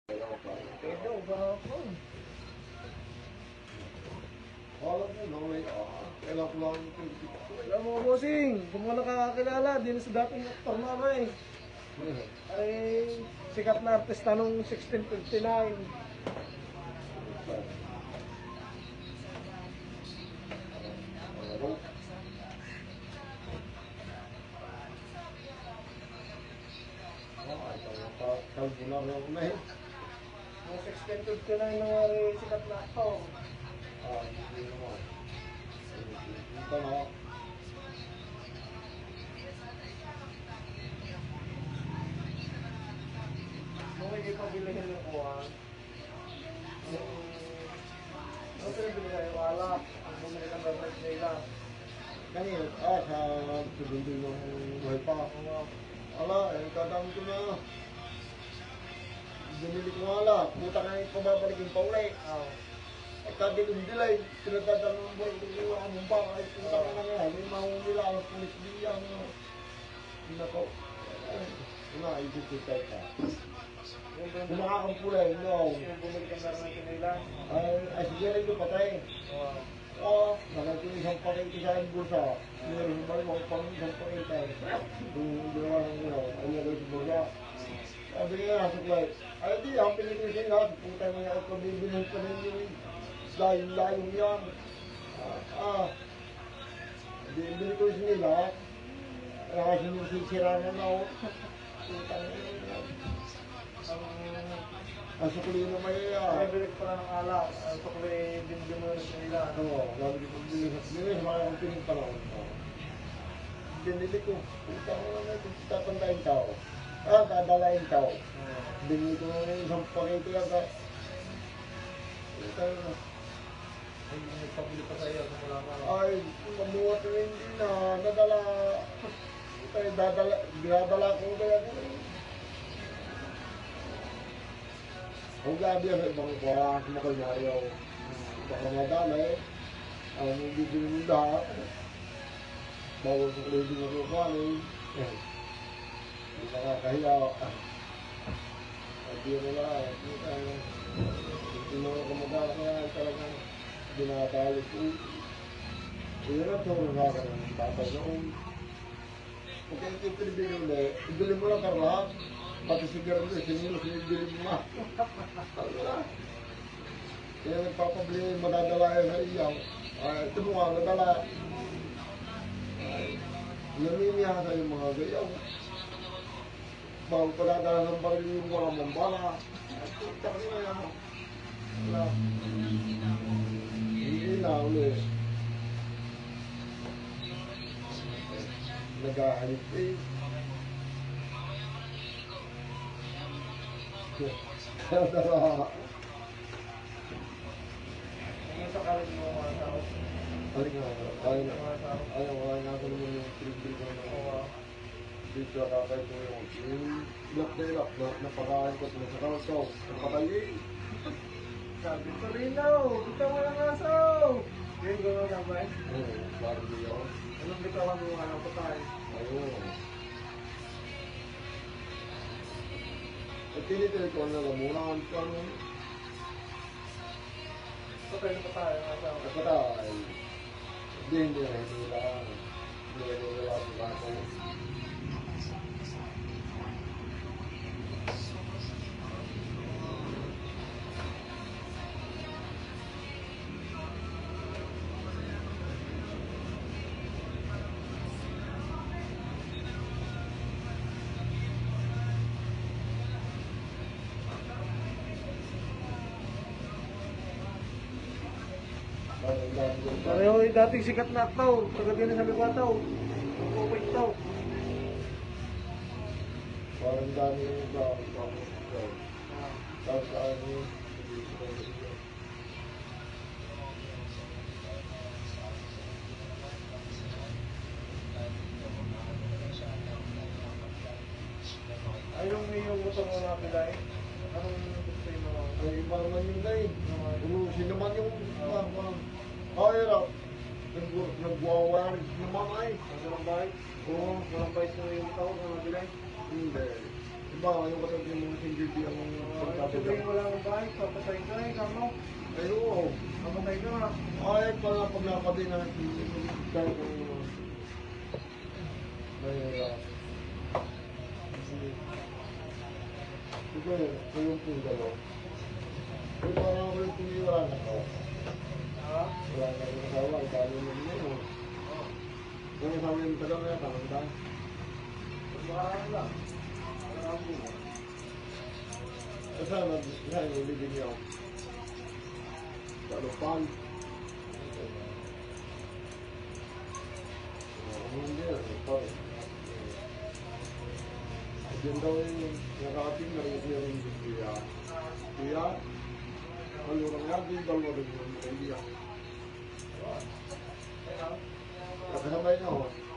Pero gahapon. Alam mo, bossing, kung mo nakakakilala, din sa dating aktor mama eh. Ay, sikat na artista nung 1659. Nung 1659 nangyari sikat na aktor. Nung hindi pa bilihin ng kuwan, ano pinabili kayo? Alak. Ang bumili ng Bernard nila. Kanina, sa segundo ng buhay pa. Ala, kadang ko na. Bumili ko nga ala. Puta ka yung pababalikin pa ulit. Kadilim-dilay, pinagdadala ng buhay ko yung among pa. Ay, puta ka na nga. May mahumila ang pulis diyan. Hindi na ko. Wala, isip-isip ka. Kung makakampulay, no. Yung bumili ng Bernard nila. Ay, sige rin yung patay. Oo, nagagawin isang pakita sa aking bulsa. Meron ba yung pang isang pakita? Kung ginawa ng ginawa, ay nagawin sa bulsa. Sabi niya, suklay, ay di, ang pinag-isip lahat. Puta mo niya, at pabibinan pa rin yung layong yan. Bili ko yung nila. Kasi sinisira na ako. Puta mo niya. Ang sukli na may Bibili ko pala ng alak. Ang sukli din nila. oo, lagi ko bili sa mga kampining panahon. Binili ko, puta mo na ito, tatandain tao. Dadalain tao. Binili ko na isang pakete lang ka. Puta mo. Ay, nagpabili pa sa'yo. Wala ka. Ay, mamuhat na hindi na, nadala. Puta, dinadala ko kaya ko. Kung gabi sa ibang kuha, sumakal na ayaw. Baka madalay. Ang bibili mo lahat. Bawal sa kulay din ako kanin. Hindi nakakahiya. Hindi mo lang. Hindi mo kumagala kaya talagang dinatali ko. Iyon ang turo sa akin ng tatay noon. Kung kayo yung pinibigyan ulit, ibili mo lang karlahat. Pati siguro ito, sinibili mo nga. Kaya nagpapabili, madadala yan sa iyaw. Ito mo nga, nadala. Namimiyahan sa yung mga gayaw. Bago pa nadala ng baril yung mga mambala. Ito na yan. Wala. Hindi na ulit. Nag-ahalip eh. Nadala. Ngayon sa kalit mo mga tao. Ay nga, ay nga ko naman yung pinibili ko na dito kakay ko yung lock na lock na napakain ko sa kalsaw. Napakayin. Sabi ko rin daw, bitaw mo lang aso. Ngayon ko mga sabay. Parang di ako. Anong bitawan mo nga ng patay? Ayun. At tinitin ko na lamunan ko ano. Patay na patay ang asawa. At patay. Hindi lang. Hindi lang ako. Pareho yung dating sikat na aktaw. Pagkagyan sa Liwataw. Okay taw. Parang dami yung dami. Tapos ano yung Ayong yung gusto mo na pilay. Anong gusto yung mga... ay iba naman yung guys. Sino naman yung kaya nagwawaris naman ay. Ang walang bahay. Oo. Walang bahay sa yung tao na nabilay. Hindi. Diba, yung katapos yung mga sinjuti ang pagkatapos. Sabihin mo lang ang bahay, papatay ka eh, kamo. Ay, oo. Papatay ka nga. Ay, pala paglapatay na dahil kung may siguro, kung yung pungalo, ay parang ako yung puniwaran ako. Ha? Wala na rin asawa, ang dami mo yun. Kung asawa yung tagal na yan, tamang Pagbaharang lang. Parang mo. sana yung libing niya. Talupan. Hindi, diyan daw yung nakating na rin siya rin din niya. Kaya, ano lang yan, din dalawa rin yung niya. Kasabay na ako.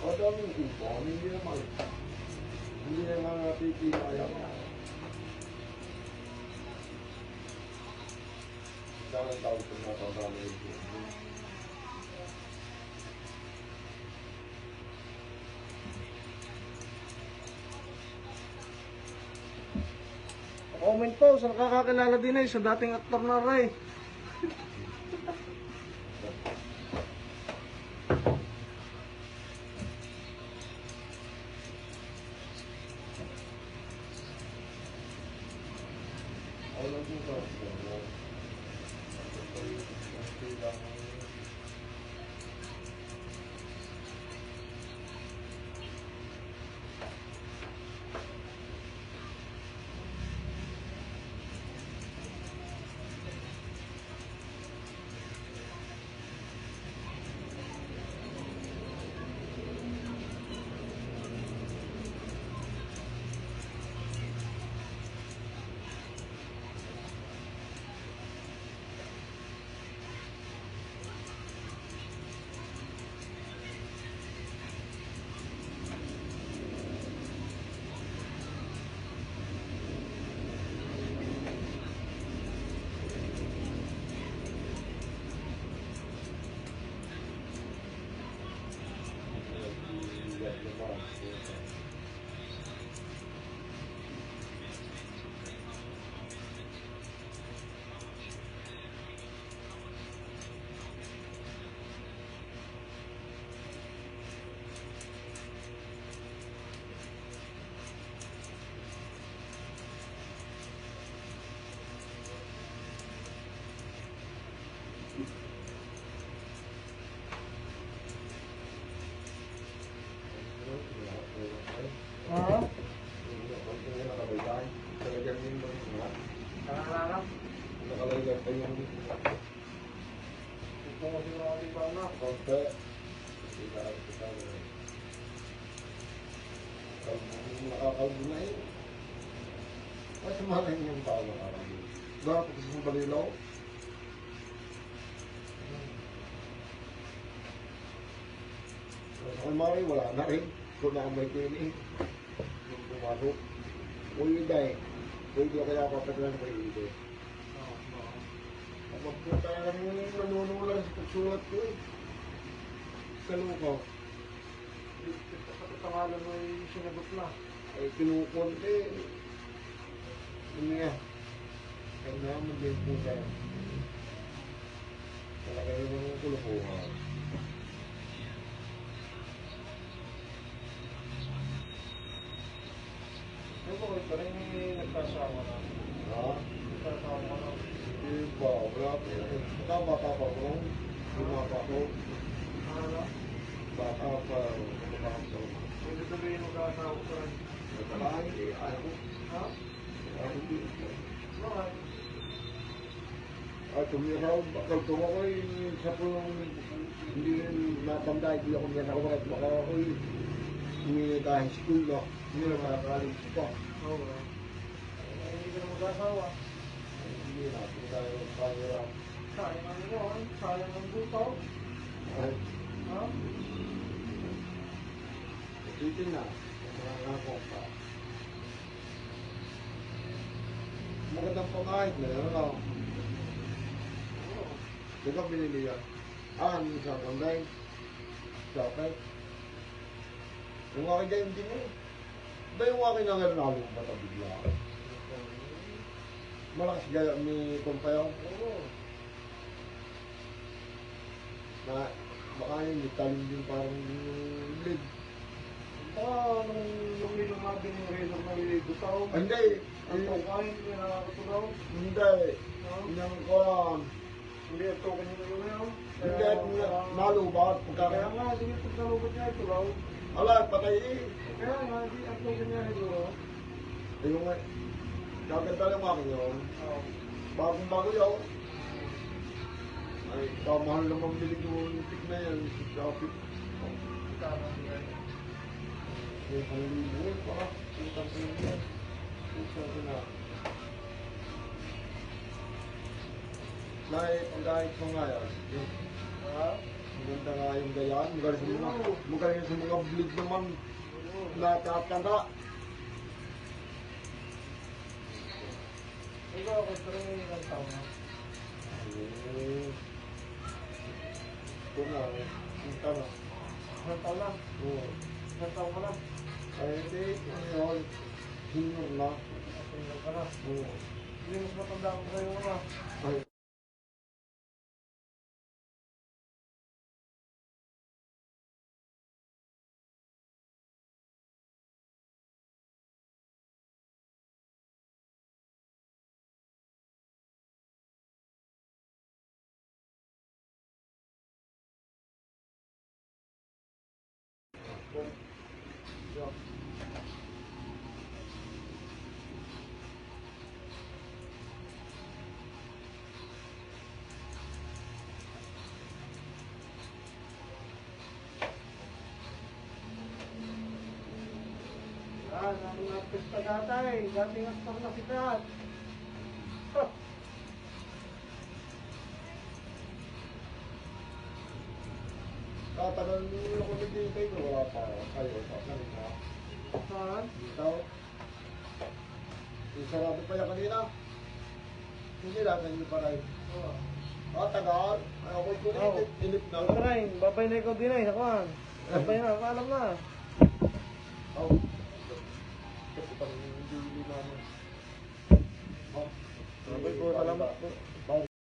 O daming kupon, hindi naman napipinayan. Daming tawag kung natanda na yung kupon. Comment po sa nakakakilala din eh, sa dating aktor na Ray. Alam mo ba? Ha? Talagang yung mga Nangangarap. nakalagay pa yung Ito mo si mga iba na. konti. Nakakalbo na yun. Ay, sumalang yung tao nakakalbo. Bakit kasi yung balilaw? Sa Mari, wala na rin. Kung na may tinig. Yung pumasok. Uy, day. Uy, di kaya papatulan ko yung ide. Kapag punta na lang yung nanunulan sa pagsulat ko eh. Kalukaw. Pangalan mo ay sinagot na. Ay, kinukunti. Umiya. Kaya naman din po tayo. Talaga yung kulukuhan. Ano ba kayo pa rin nagkasama na? Ha? Nagkasama na. Iba, wala po. Baka bata pa ko. Luma pa ko. Ano? Bata pa. Bata pa. Pwede sabihin magkasama ka rin. Ay, hindi. Ayaw. Ha? Ayaw hindi. Bakit? Ay, tumiraw. Bakal tumakoy. Sa po yung hindi natanda. Hindi ako niya nakulat. Baka ako'y hindi dahil school na. Hindi na makakalig ko pa. Oo. Hindi ka na mag-asawa. Hindi na, hindi tayo magpahirap. Sayang ang gano'n. Sayang ang butaw. Ay, Ha? titin na. Mga ngako pa. Magandang pangahit na yun, ano? Oo. Di ba binili yan? Ano sa panday? Sakay? Yung akin ganyan din eh. Ba yung akin na nga nalo ba ito bigla? Malakas gaya ni Kumpayaw. Oo. Na baka yun, talim din parang lead. Nung nilumabi ng relog na butaw. Hindi, Ang pagkain, hindi nakakatulaw. hindi. Yung kon. Hindi ang token yung ano yun. Hindi, nalubat. Kaya Pagkakaya. nga, hindi yung pagkalubat niya ito raw. Ala, patay eh. Kaya nga, hindi ang token niya ito raw. Yung gaganda lang akin yun. Oo. Bagong-bago yun. Ay, kamahal naman bilig yung tik na yan. Shopee. Tama niya. May panlibo eh, para. Utang ko yun yan. Utang ko na. Nay, pagkahit mo nga yan. Ha? Maganda nga yung gayaan. Magaling sa mga bleed naman. Nakakatanda. Ikaw, gusto rin yung ilang taon na. Eh, ito na. Ang tama. Ilang taon na? Oo. Ilang taon ka na? Ay, hindi. Ano yun? Senior na. Ilang ka na? Oo. Hindi mas matanda ko sa'yo na. Ay, Ang artista datay. Dating aktor na sikat. tatagal nyo ako ni Tito. Wala pa. Kayo, sa kanina. Saan? Dito. Yung sarado pa yan kanina. Hindi lang, hindi pa rin. Oo. Tagal. Ay, ako'y Oo. kulit. Inip na. Train, babay na ikaw din eh, sakuan. Babay na, paalam na. Oh. Kasi pang hindi namin. Oh. Babay po, salamat po.